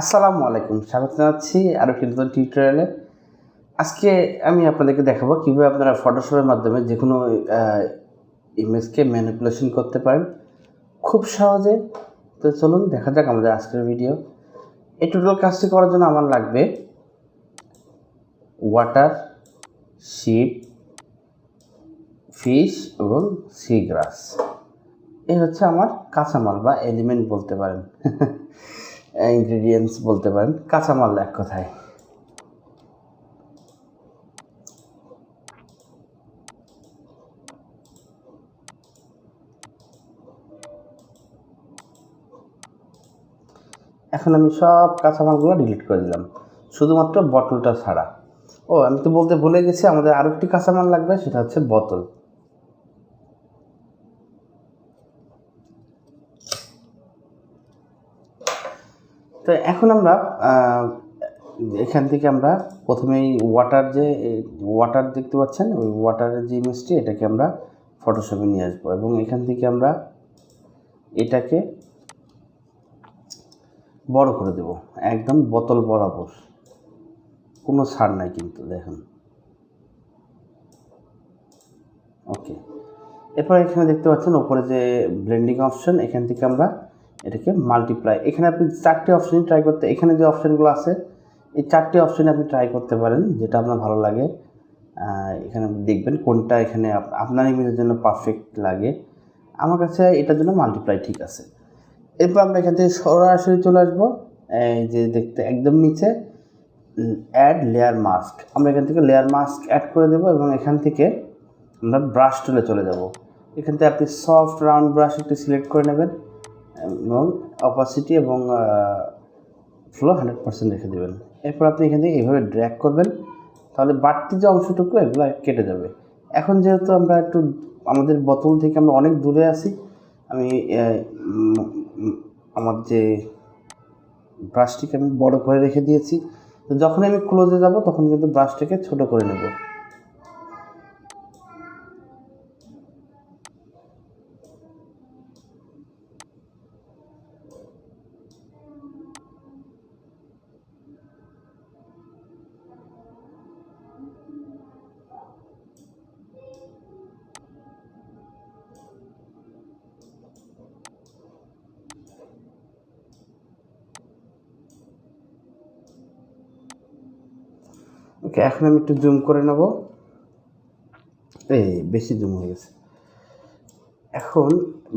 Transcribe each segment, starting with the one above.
আসসালামু আলাইকুম, স্বাগত জানাচ্ছি আরও একটি নতুন টিউটোরিয়ালে। আজকে আমি আপনাদেরকে দেখাবো কীভাবে আপনারা ফটোশপের মাধ্যমে যে কোনো ইমেজকে ম্যানিপুলেশন করতে পারেন খুব সহজে। তো চলুন দেখা যাক আমাদের আজকের ভিডিও। এই টোটাল কাজটি করার জন্য আমার লাগবে ওয়াটার, শিপ, ফিশ এবং সি গ্রাস। এই হচ্ছে আমার কাঁচামাল বা এলিমেন্ট বলতে পারেন, ইনগ্রিডিয়েন্টস বলতে পারেন, কাঁচামাল এক কথায়। এখন আমি সব কাঁচামালগুলো ডিলিট করে দিলাম, শুধুমাত্র বটলটা ছাড়া। আমি তো বলতে ভুলে গেছি, আমাদের আরও একটি কাঁচামাল লাগবে, সেটা হচ্ছে বোতল। তো এখন আমরা এখান থেকে আমরা প্রথমেই ওয়াটার দেখতে পাচ্ছেন, ওই ওয়াটারের যে ইমেজটি, এটাকে আমরা ফটোশপে নিয়ে আসবো এবং এখান থেকে আমরা এটাকে বড় করে দেব, একদম বোতল বরাবর, কোনো ছাড় নাই কিন্তু, দেখুন। ওকে, এরপর এখানে দেখতে পাচ্ছেন ওপরে যে ব্লেন্ডিং অপশন, এখান থেকে আমরা এটাকে মাল্টিপ্লাই, এখানে আপনি 4টি অপশন ট্রাই করতে, এখানে যে অপশানগুলো আছে এই 4টি অপশানে আপনি ট্রাই করতে পারেন, যেটা আপনার ভালো লাগে। এখানে দেখবেন কোনটা এখানে আপনার ইমেজের জন্য পারফেক্ট লাগে। আমার কাছে এটার জন্য মাল্টিপ্লাই ঠিক আছে। এরপর আমরা এখান থেকে সরাসরি চলে আসবো এই যে দেখতে একদম নিচে অ্যাড লেয়ার মাস্ক, আমরা এখান থেকে লেয়ার মাস্ক অ্যাড করে দেবো এবং এখান থেকে আমরা ব্রাশ টুলে চলে যাব। এখান থেকে আপনি সফট রাউন্ড ব্রাশ একটু সিলেক্ট করে নেবেন এবং অপাসিটি এবং ফ্লো 100% রেখে দেবেন। এরপর আপনি এখান থেকে এইভাবে ড্র্যাগ করবেন, তাহলে বাড়তি যে অংশটুকু এগুলো কেটে যাবে। এখন যেহেতু আমরা একটু আমাদের বোতল থেকে আমরা অনেক দূরে আছি, আমি আমার যে ব্রাশটিকে আমি বড় করে রেখে দিয়েছি, তো যখন আমি ক্লোজে যাব তখন কিন্তু ব্রাশটাকে ছোট করে নেব। ওকে, এখন আমি একটু জুম করে নেব, বেশি জুম হয়ে গেছে। এখন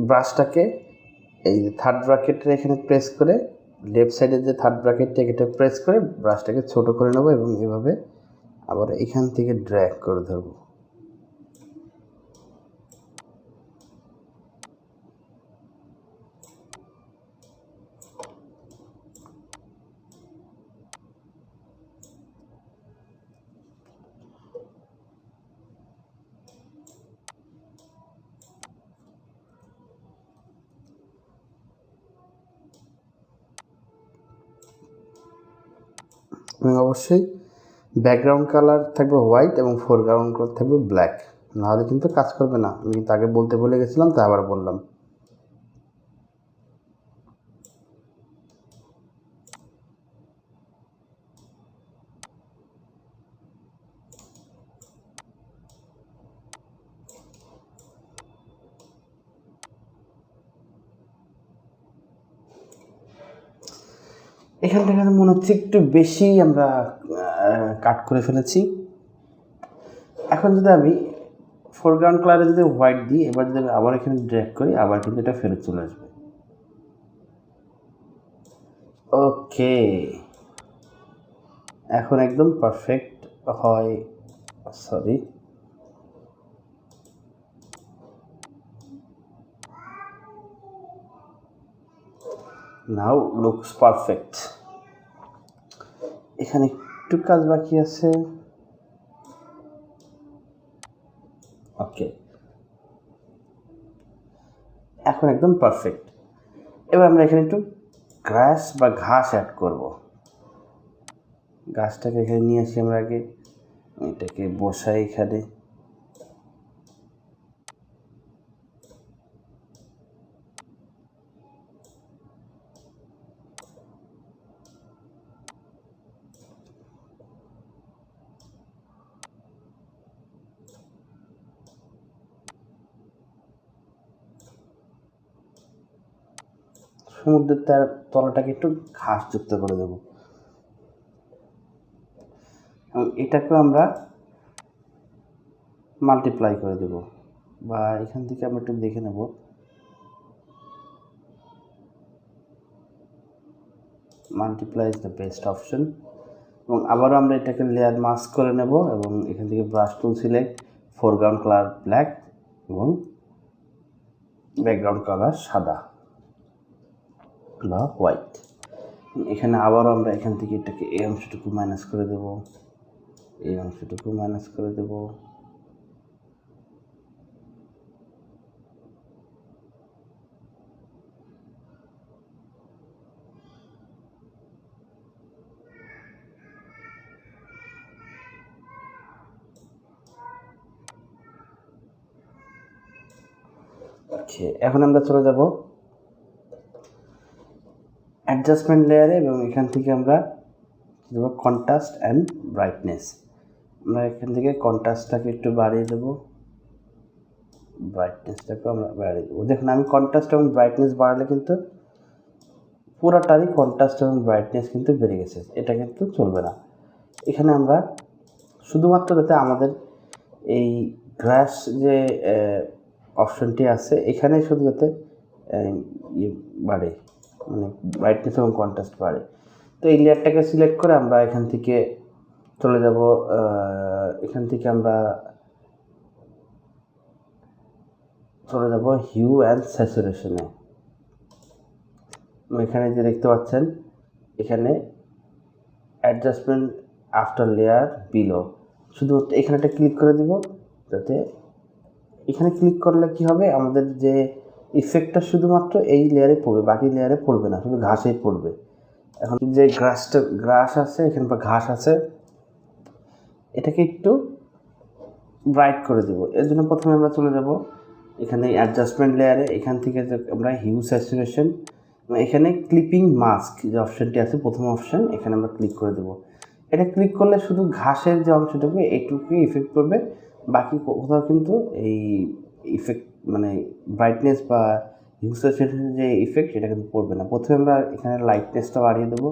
ব্রাশটাকে এই যে থার্ড ব্র্যাকেটের এখানে প্রেস করে, লেফট সাইডের যে থার্ড ব্র্যাকেটটা এটা প্রেস করে ব্রাশটাকে ছোট করে নেব এবং এভাবে আবার এখান থেকে ড্র্যাগ করে ধরব। এবং অবশ্যই ব্যাকগ্রাউন্ড কালার থাকবে হোয়াইট এবং ফোরগ্রাউন্ড কালার থাকবে ব্ল্যাক, নাহলে কিন্তু কাজ করবে না। আমি কিন্তু আগে বলতে ভুলে গেছিলাম, তাই আবার বললাম। এখান থেকে মনে হচ্ছে একটু বেশি আমরা কাট করে ফেলেছি। এখন যদি আমি ফোরগ্রাউন্ড কালারে যদি হোয়াইট দিই, এবার যদি আমি আবার এখানে ড্র্যাগ করি, আবার কিন্তু এটা ফেরত চলে আসবে। ওকে, এখন একদম পারফেক্ট হয়। সরি, নাও লুকস পারফেক্ট। এখানে একটু কাজ বাকি আছে। ওকে, এখন একদম পারফেক্ট। এবার আমরা এখানে একটু গ্রাস বা ঘাস অ্যাড করব। গাছটাকে এখানে নিয়ে আসি, আমরা আগে এটাকে বসাই এখানে। সমুদ্রের তলাটাকে একটু ঘাসযুক্ত করে দেবো এবং এটাকেও আমরা মাল্টিপ্লাই করে দেব, বা এখান থেকে আমরা একটু দেখে নেব। Multiply is the best option. এবং আবারও আমরা এটাকে লেয়ার মাস্ক করে নেব এবং এখান থেকে brush tool select, foreground colour black এবং ব্যাকগ্রাউন্ড কালার সাদা বা হোয়াইট। এখানে আবারও আমরা এখান থেকে এটাকে এই অংশটুকু মাইনাস করে দেব, এই অংশটুকু মাইনাস করে দেব। এখন আমরা চলে যাব অ্যাডজাস্টমেন্ট লেয়ারে এবং এখান থেকে আমরা দেবো কন্ট্রাস্ট অ্যান্ড ব্রাইটনেস। আমরা এখান থেকে কন্ট্রাস্টটাকে একটু বাড়িয়ে দেবো, ব্রাইটনেসটাকে আমরা বাড়িয়ে দেবো। দেখুন আমি কন্ট্রাস্ট এবং ব্রাইটনেস বাড়ালে কিন্তু পুরাটারই কন্ট্রাস্ট এবং ব্রাইটনেস কিন্তু বেড়ে গেছে, এটা কিন্তু চলবে না। এখানে আমরা শুধুমাত্র যাতে আমাদের এই গ্রাস যে অপশনটি আছে এখানে শুধু যাতে বাড়ে, মানে ব্রাইটনেস এবং কন্ট্রাস্ট বাড়ে। তো এই লেয়ারটাকে সিলেক্ট করে আমরা এখান থেকে চলে যাব, এখান থেকে আমরা চলে যাব হিউ অ্যান্ড স্যাচুরেশনে। এখানে যে দেখতে পাচ্ছেন এখানে অ্যাডজাস্টমেন্ট আফটার লেয়ার বিলো, শুধু এখানে একটা ক্লিক করে দিব, যাতে এখানে ক্লিক করলে কি হবে আমাদের যে ইফেক্টটা শুধুমাত্র এই লেয়ারে পড়বে, বাকি লেয়ারে পড়বে না, শুধু ঘাসেই পড়বে। এখন যে গ্রাস আছে এখানে বা ঘাস আছে এটাকে একটু ব্রাইট করে দেব। এর জন্য প্রথমে আমরা চলে যাব এখানে অ্যাডজাস্টমেন্ট লেয়ারে, এখান থেকে যে আমরা হিউ স্যাচুরেশন, এখানে ক্লিপিং মাস্ক যে অপশানটি আছে প্রথম অপশান, এখানে আমরা ক্লিক করে দেবো। এটা ক্লিক করলে শুধু ঘাসের যে অংশটুকু এইটুকুই ইফেক্ট করবে, বাকি কোথাও কিন্তু এই ইফেক্ট মানে ব্রাইটনেস বা হিউ স্যাচুরেশনের যে ইফেক্ট সেটা কিন্তু পড়বে না। প্রথমে আমরা এখানে লাইটনেসটা বাড়িয়ে দেবো,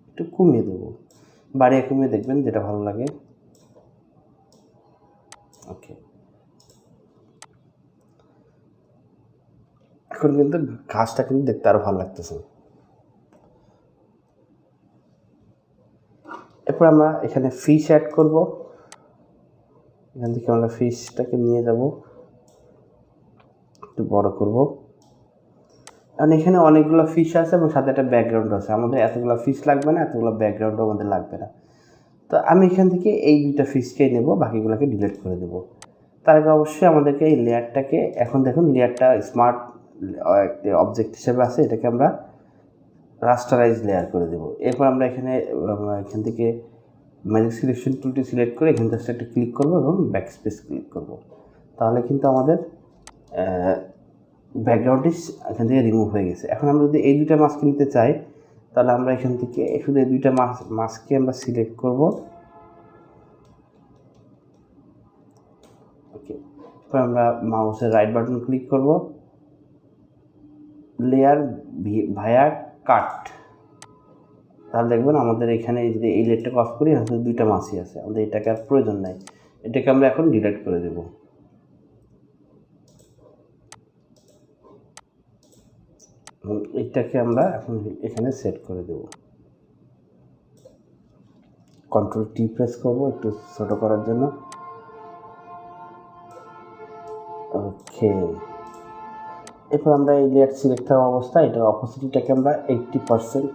একটু কমিয়ে দেবো, বাড়িয়ে কমিয়ে দেখবেন যেটা ভালো লাগে। ওকে, এখন কিন্তু ঘাসটা কিন্তু দেখতে আরও ভালো লাগতেছে। এরপর আমরা এখানে ফিশ অ্যাড করব, এখান থেকে আমরা ফিশটাকে নিয়ে যাব, একটু বড় করব। কারণ এখানে অনেকগুলো ফিশ আছে এবং সাথে একটা ব্যাকগ্রাউন্ড আছে, আমাদের এতগুলো ফিশ লাগবে না, এতগুলো ব্যাকগ্রাউন্ডও আমাদের লাগবে না। তো আমি এখান থেকে এই দুইটা ফিশকেই নেব, বাকিগুলোকে ডিলিট করে দেবো। তার আগে অবশ্যই আমাদেরকে এই লেয়ারটাকে, এখন দেখুন লেয়ারটা স্মার্ট অবজেক্ট হিসেবে আছে, এটাকে আমরা রাস্টারাইজ লেয়ার করে দেবো। এরপর আমরা এখান থেকে ম্যাজিক সিলেকশন টুলটি সিলেক্ট করে এখান থেকে একটা ক্লিক করব এবং ব্যাকস্পেস ক্লিক করব, তাহলে কিন্তু আমাদের ব্যাকগ্রাউন্ডটি এখান থেকে রিমুভ হয়ে গেছে। এখন আমরা যদি এই দুইটা মাস্ক নিতে চাই তাহলে আমরা এখান থেকে শুধু এই দুইটা মাস্ককে আমরা সিলেক্ট করব। ওকে, এরপর আমরা মাউসের রাইট বাটন ক্লিক করব, লেয়ার ভায়া কাট, তাহলে দেখবেন আমাদের এখানে যদি এই লেয়ারটাকে অফ করি আমাদের দুইটা মাছই আছে, আমাদের এটাকে আর প্রয়োজন নাই, এটাকে আমরা এখন ডিলিট করে দেব। এটাকে আমরা এখন এখানে সেট করে দেব, কন্ট্রোল টি প্রেস করব একটু ছোট করার জন্য। ওকে, এরপর আমরা এই লেয়ার সিলেক্ট হওয়া অবস্থায় এটার অপোসিটিটাকে আমরা 80%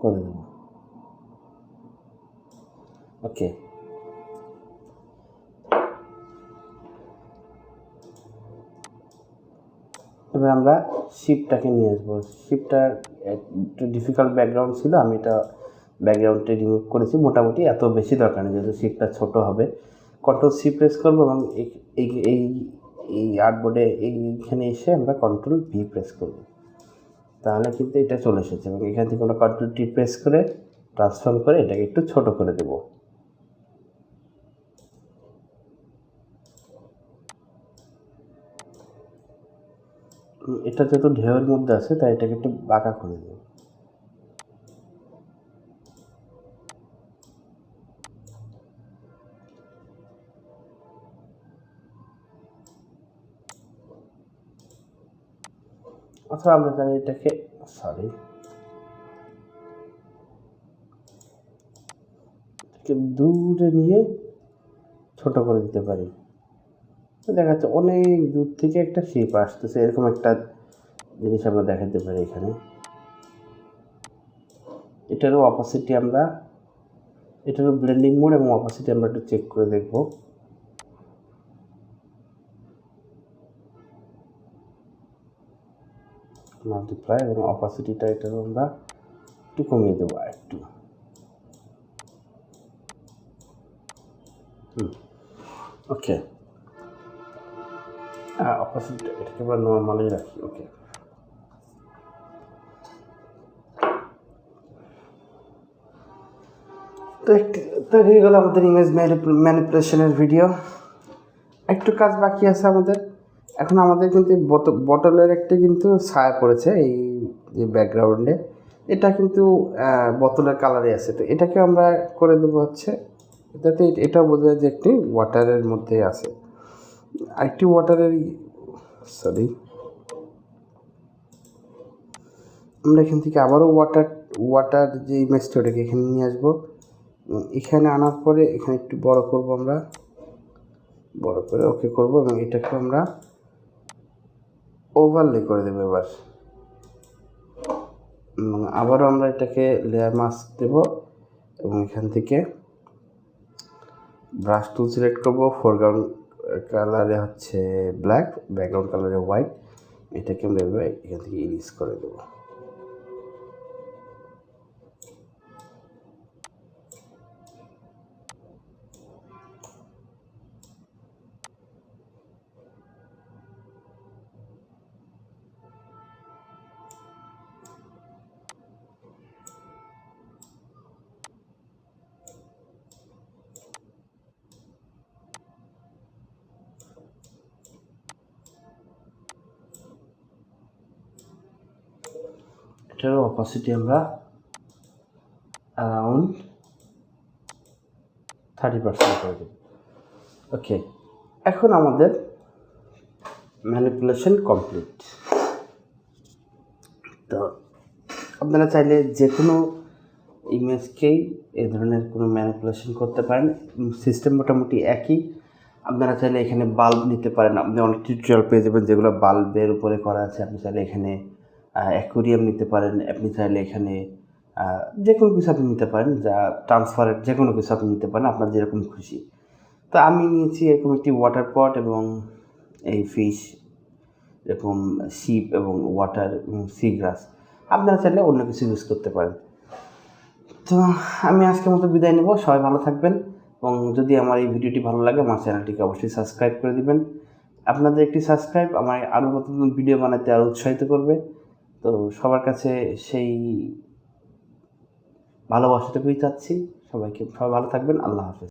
করে দেব। ওকে, এবার আমরা শিপটাকে নিয়ে আসবো। শিপটার একটু ডিফিকাল্ট ব্যাকগ্রাউন্ড ছিল, আমি এটা ব্যাকগ্রাউন্ডটা রিমুভ করেছি, মোটামুটি এত বেশি দরকার নেই যেহেতু শিপটা ছোটো হবে। কন্ট্রোল সি প্রেস করবো এবং এই আর্টবোর্ডে এইখানে এসে আমরা কন্ট্রোল ভি প্রেস করব, তাহলে কিন্তু এটা চলে এসেছে। এবং এখান থেকে আমরা কন্ট্রোল টি প্রেস করে ট্রান্সফর্ম করে এটাকে একটু ছোট করে দেব। এটা যেহেতু ঢেউয়ের মধ্যে আছে তাই এটাকে একটু বাঁকা করে দেব। অথবা আমরা জানি এটাকে দূরে নিয়ে ছোট করে দিতে পারি। দেখা যাচ্ছে অনেক দূর থেকে একটা শেপ আসতেছে, এরকম একটা জিনিস আমরা দেখাতে পারি এখানে। এটারও ব্লেন্ডিং মোড এবং অপাসিটি আমরা একটু চেক করে দেখব। মাল্টিপ্লাই এবং অপাসিটিটা এটারও আমরা একটু কমিয়ে দেবো একটু। ওকে, অপাসিটি এটাকে আমরা নর্মালি রাখি। ওকে, তো হয়ে গেল আমাদের ইমেজ ম্যানিপুলেশনের ভিডিও। একটু কাজ বাকি আছে আমাদের। এখন আমাদের কিন্তু বটলের একটা কিন্তু ছায়া পড়েছে এই যে ব্যাকগ্রাউন্ডে, এটা কিন্তু বোতলের কালারে আছে। তো এটাকে আমরা করে দেবো হচ্ছে এটাতে, এটা বোঝা যায় যে একটি ওয়াটারের মধ্যে আছে। আরেকটি আমরা এখান থেকে আবারও ওয়াটার যে ইমেজটা ওটাকে এখানে নিয়ে আসবো। এখানে আনার পরে এখানে একটু বড় করব, আমরা বড় করে ওকে করব এবং এটাকে আমরা ওভারলে করে দেবো এবার। আবারও আমরা এটাকে লেয়ার মাস্ক দেব এবং এখান থেকে ব্রাশ টুল সিলেক্ট করব। ফোরগ্রাউন্ড কালারে হচ্ছে ব্ল্যাক, ব্যাকগ্রাউন্ড কালারে হোয়াইট। এটাকে আমরা এখান থেকে ইরেজ করে দেবো। এটার অপাসিটি আমরা অ্যারাউন্ড 30% করে দেব। ওকে, এখন আমাদের ম্যানিপুলেশন কমপ্লিট। তো আপনারা চাইলে যে কোনো ইমেজকেই এই ধরনের কোনো ম্যানিপুলেশন করতে পারেন। সিস্টেম মোটামুটি একই। আপনারা চাইলে এখানে বাল্ব নিতে পারেন। আপনি অনেক টিউটোরিয়াল পেয়ে যাবেন যেগুলো বাল্বের উপরে করা আছে। আপনি চাইলে এখানে অ্যাকুয়ারিয়াম নিতে পারেন। আপনি চাইলে এখানে যে কোনো কিছু আপনি নিতে পারেন, যা ট্রান্সপারেন্ট যে কোনো কিছু আপনি নিতে পারেন আপনার যেরকম খুশি। তো আমি নিয়েছি এরকম একটি ওয়াটার পট এবং এই ফিশ, এরকম শিপ এবং ওয়াটার সি গ্রাস। আপনারা চাইলে অন্য কিছু ইউজ করতে পারেন। তো আমি আজকের মতো বিদায় নেব। সবাই ভালো থাকবেন এবং যদি আমার এই ভিডিওটি ভালো লাগে আমার চ্যানেলটিকে অবশ্যই সাবস্ক্রাইব করে দিবেন। আপনাদের একটি সাবস্ক্রাইব আমার আরও নতুন নতুন ভিডিও বানাতে আরও উৎসাহিত করবে। তো সবার কাছে সেই ভালোবাসাটুকুই চাচ্ছি। সবাই ভালো থাকবেন। আল্লাহ হাফেজ।